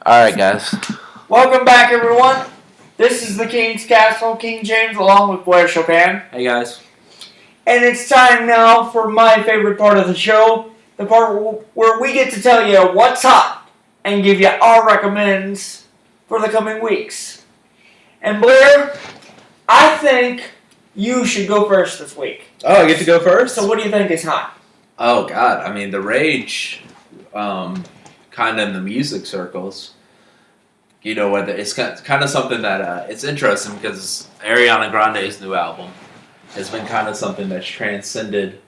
Alright, guys. Welcome back, everyone. This is the King's Castle, King James, along with Blair Chopin. Hey, guys. And it's time now for my favorite part of the show, the part where we get to tell you what's hot and give you our recommends for the coming weeks. And Blair, I think you should go first this week. Oh, I get to go first? So what do you think is hot? Oh, God. I mean, the rage, kind of in the music circles, you know, whether it's kind of something that it's interesting because Ariana Grande's new album has been kind of something that's transcended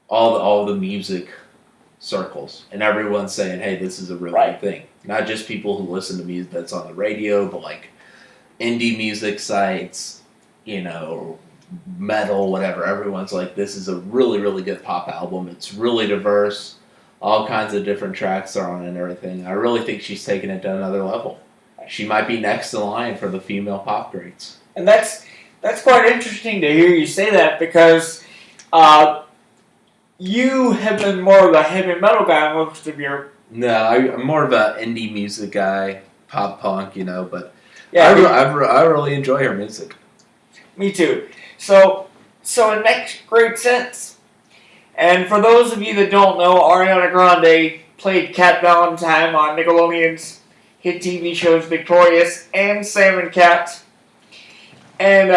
all the music circles, and everyone's saying, "Hey, this is a really good thing." Not just people who listen to music that's on the radio, but like indie music sites, you know, metal, whatever. Everyone's like, "This is a really, really good pop album. It's really diverse." All kinds of different tracks are on it and everything. I really think she's taking it to another level. She might be next in line for the female pop greats. And that's quite interesting to hear you say that because you have been more of a heavy metal guy most of your... No, I'm more of an indie music guy, pop punk, you know, but yeah, I really enjoy her music. Me too. So it makes great sense. And for those of you that don't know, Ariana Grande played Cat Valentine on Nickelodeon's hit TV shows Victorious and Sam and Cat. And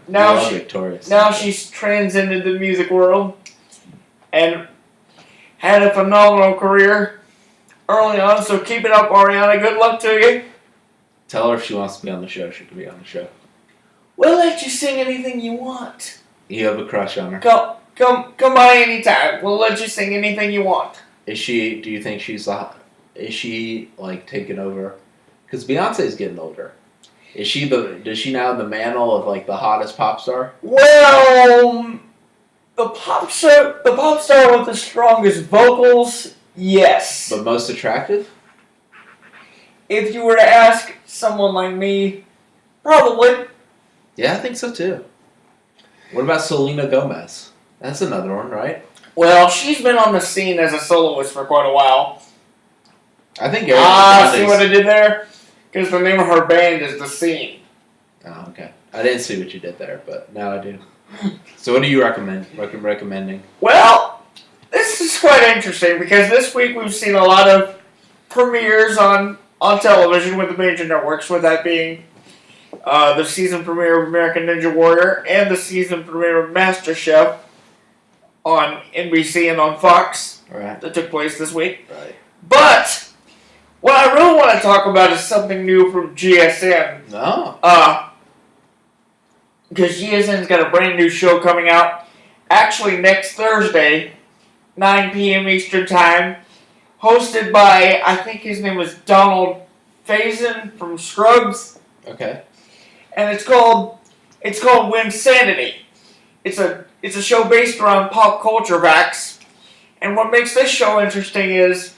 now she's transcended the music world and had a phenomenal career early on. So keep it up, Ariana. Good luck to you. Tell her if she wants to be on the show, she can be on the show. We'll let you sing anything you want. You have a crush on her? Come by anytime. We'll let you sing anything you want. Is she? Do you think she's is she like taking over? Because Beyonce's getting older. Is she does she now have the mantle of like the hottest pop star? Well, the pop star with the strongest vocals, yes. But most attractive? If you were to ask someone like me, probably. Yeah, I think so too. What about Selena Gomez? That's another one, right? Well, she's been on the scene as a soloist for quite a while. I think see what I did there? Because the name of her band is The Scene. Oh, okay. I didn't see what you did there, but now I do. So what do you recommending? Well, this is quite interesting because this week we've seen a lot of premieres on television with the major networks, with that being the season premiere of American Ninja Warrior and the season premiere of MasterChef on NBC and on Fox that took place this week. Right. But what I really want to talk about is something new from GSN. No. Because GSN's got a brand new show coming out actually next Thursday, 9 p.m. Eastern Time, hosted by, I think his name was Donald Faison from Scrubs. Okay. And it's called Winsanity. It's a show based around pop culture facts. And what makes this show interesting is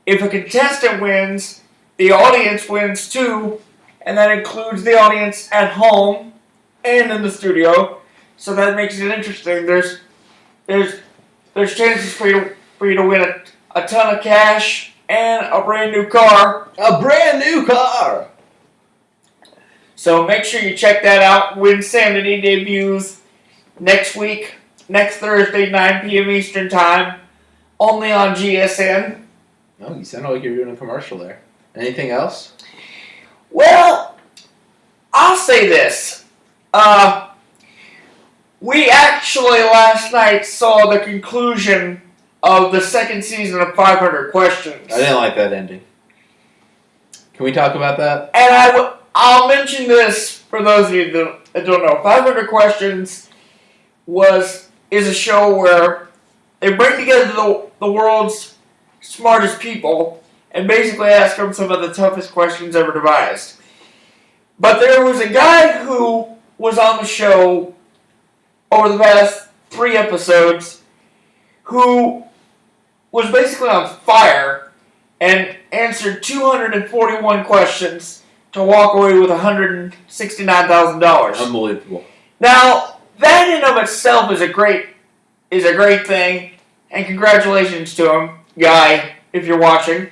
if a contestant wins, the audience wins too, and that includes the audience at home and in the studio. So that makes it interesting. There's chances for you to win a ton of cash and a brand new car. A brand new car. So make sure you check that out. Winsanity debuts next week, next Thursday, 9 p.m. Eastern Time, only on GSN. Oh, you sound like you're doing a commercial there. Anything else? Well, I'll say this. We actually last night saw the conclusion of the second season of 500 Questions. I didn't like that ending. Can we talk about that? And I'll mention this for those of you that don't know. 500 Questions is a show where they bring together the world's smartest people and basically ask them some of the toughest questions ever devised. But there was a guy who was on the show over the past 3 episodes who was basically on fire and answered 241 questions to walk away with $169,000. Unbelievable. Now, that in of itself is a great thing, and congratulations to him, guy, if you're watching.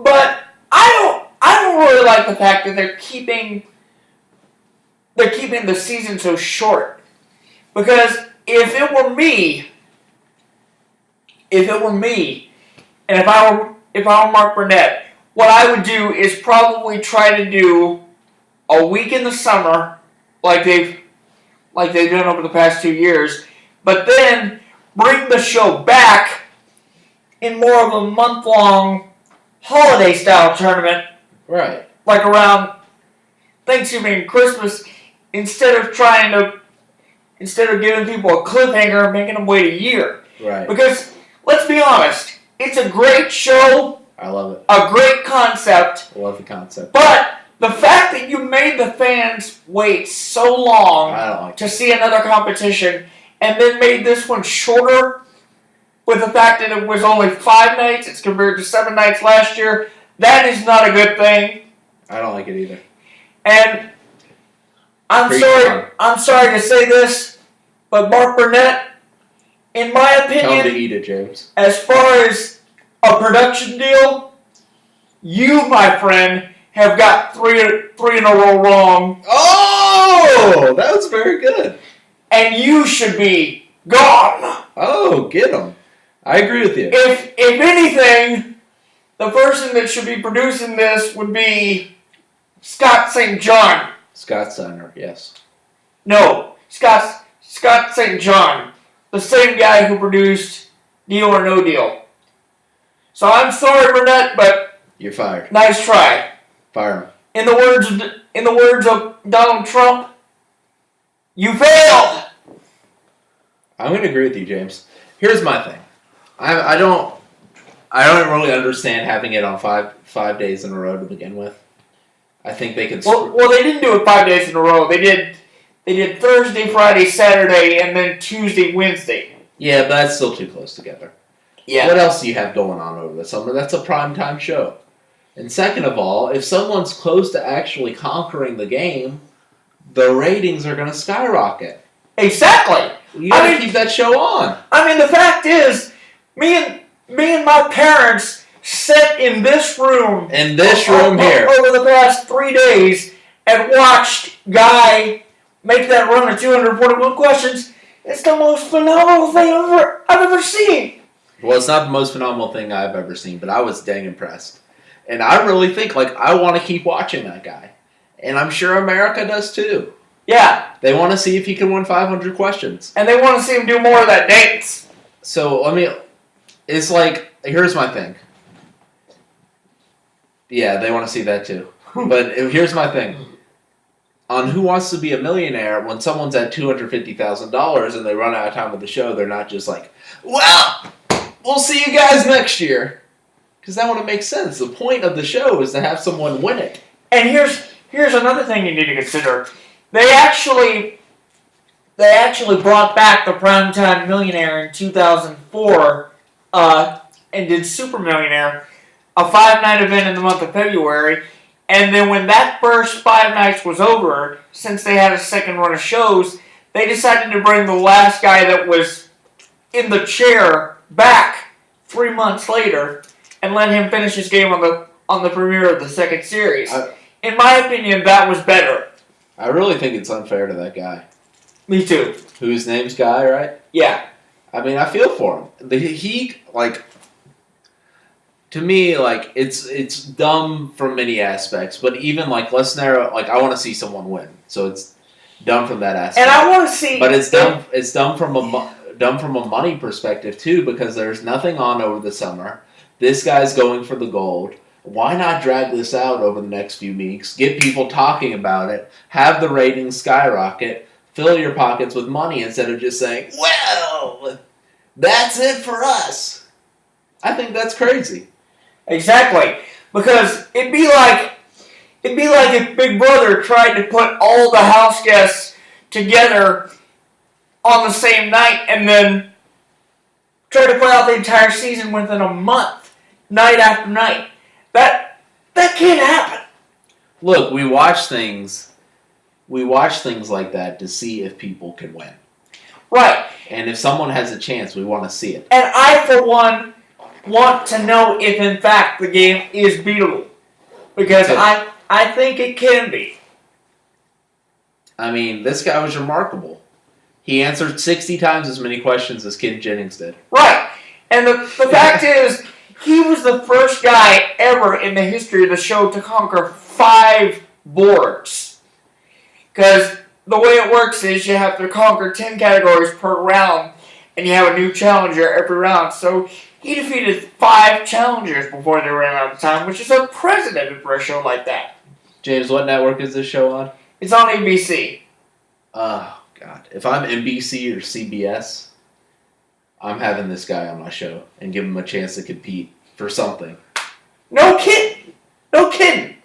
But I don't really like the fact that they're keeping the season so short. Because if it were me, and if I were Mark Burnett, what I would do is probably try to do a week in the summer, like they've done over the past 2 years, but then bring the show back in more of a month-long holiday-style tournament, Right. like around Thanksgiving and Christmas, instead of giving people a cliffhanger and making them wait a year. Right. Because let's be honest, it's a great show. I love it. A great concept. I love the concept. But the fact that you made the fans wait so long I don't like to see another competition and then made this one shorter with the fact that it was only 5 nights as compared to 7 nights last year, that is not a good thing. I don't like it either. And I'm sorry to say this, but Mark Burnett, in my Tell him to opinion, eat it, James. as far as a production deal, you, my friend, have got three in a row wrong. Oh, that was very good. And you should be gone. Oh, get him. I agree with you. If anything, the person that should be producing this would be Scott St. John. Scott Steiner, yes. No, Scott St. John, the same guy who produced Deal or No Deal. So I'm sorry, Burnett, but You're fired. nice try. Fire him. In the words of Donald Trump, you failed. I'm going to agree with you, James. Here's my thing. I don't really understand having it on five days in a row to begin with. I think they could. Well, they didn't do it 5 days in a row. They did Thursday, Friday, Saturday, and then Tuesday, Wednesday. Yeah, but that's still too close together. Yeah. What else do you have going on over the summer? That's a primetime show. And second of all, if someone's close to actually conquering the game, the ratings are going to skyrocket. Exactly. You got to keep that show on. I mean, the fact is, me and my parents sat in this room. In this room here. Over the past 3 days and watched Guy make that run of 241 questions. It's the most phenomenal thing I've ever seen. Well, it's not the most phenomenal thing I've ever seen, but I was dang impressed. And I really think, I want to keep watching that guy. And I'm sure America does too. Yeah. They want to see if he can win 500 questions. And they want to see him do more of that dance. So, it's here's my thing. Yeah, they want to see that too. But here's my thing. On Who Wants to Be a Millionaire, when someone's at $250,000 and they run out of time with the show, they're not just like, well, we'll see you guys next year. Because that wouldn't make sense. The point of the show is to have someone win it. And here's another thing you need to consider. They actually brought back the Primetime Millionaire in 2004 and did Super Millionaire, a 5-night event in the month of February. And then when that first 5 nights was over, since they had a second run of shows, they decided to bring the last guy that was in the chair back 3 months later and let him finish his game on the premiere of the second series. In my opinion, that was better. I really think it's unfair to that guy. Me too. Whose name's Guy, right? Yeah. I feel for him. To me, it's dumb from many aspects, but even, let's narrow, I want to see someone win. So it's dumb from that aspect. And I want to see... But it's dumb from a money perspective, too, because there's nothing on over the summer. This guy's going for the gold. Why not drag this out over the next few weeks, get people talking about it, have the ratings skyrocket, fill your pockets with money instead of just saying, well, that's it for us. I think that's crazy. Exactly. Because it'd be like if Big Brother tried to put all the house guests together on the same night and then try to put out the entire season within a month, night after night. That can't happen. Look, we watch things like that to see if people can win. Right. And if someone has a chance, we want to see it. And I, for one, want to know if in fact the game is beatable. Because I think it can be. I mean, this guy was remarkable. He answered 60 times as many questions as Ken Jennings did. Right. And the fact is, he was the first guy ever in the history of the show to conquer 5 boards. Because the way it works is you have to conquer 10 categories per round, and you have a new challenger every round. So he defeated 5 challengers before they ran out of time, which is unprecedented for a show like that. James, what network is this show on? It's on ABC. Oh, God. If I'm NBC or CBS, I'm having this guy on my show and give him a chance to compete for something. No kidding. No kidding.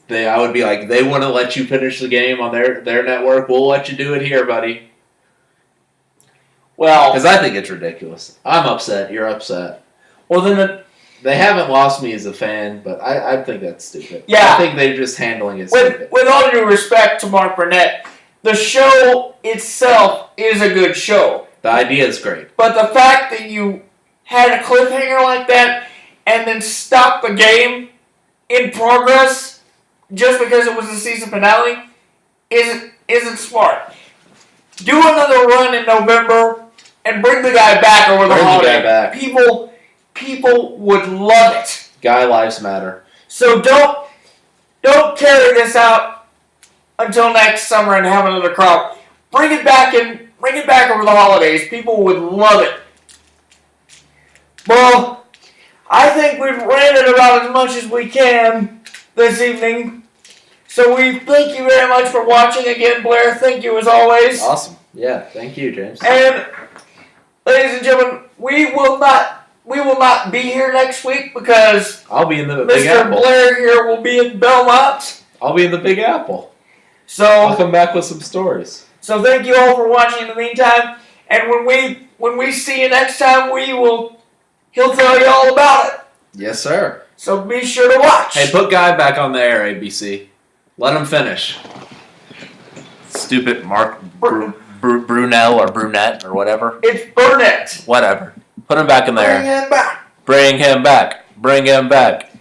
I would be like, they want to let you finish the game on their network. We'll let you do it here, buddy. Well, because I think it's ridiculous. I'm upset. You're upset. Well, then they haven't lost me as a fan, but I think that's stupid. Yeah. I think they're just handling it stupid. With all due respect to Mark Burnett, the show itself is a good show. The idea is great. But the fact that you had a cliffhanger like that and then stopped the game in progress just because it was the season finale isn't smart. Do another run in November and bring the guy back over the holiday. Back. People would love it. Guy lives matter. So don't carry this out until next summer and have another crop. Bring it back over the holidays. People would love it. Well, I think we've ranted about as much as we can this evening. So we thank you very much for watching again, Blair. Thank you as always. Awesome. Yeah, thank you, James. And ladies and gentlemen, we will not be here next week because I'll be in the Big Mr. Apple. Blair here will be in Belmont. I'll be in the Big Apple. So I'll come back with some stories. So thank you all for watching in the meantime. And when we see you next time, he'll tell you all about it. Yes, sir. So be sure to watch. Hey, put Guy back on the air, ABC. Let him finish. Stupid Mark Brunel or Brunette or whatever. It's Burnett. Whatever. Put him back in there. Bring him back. Bring him back. Bring him back.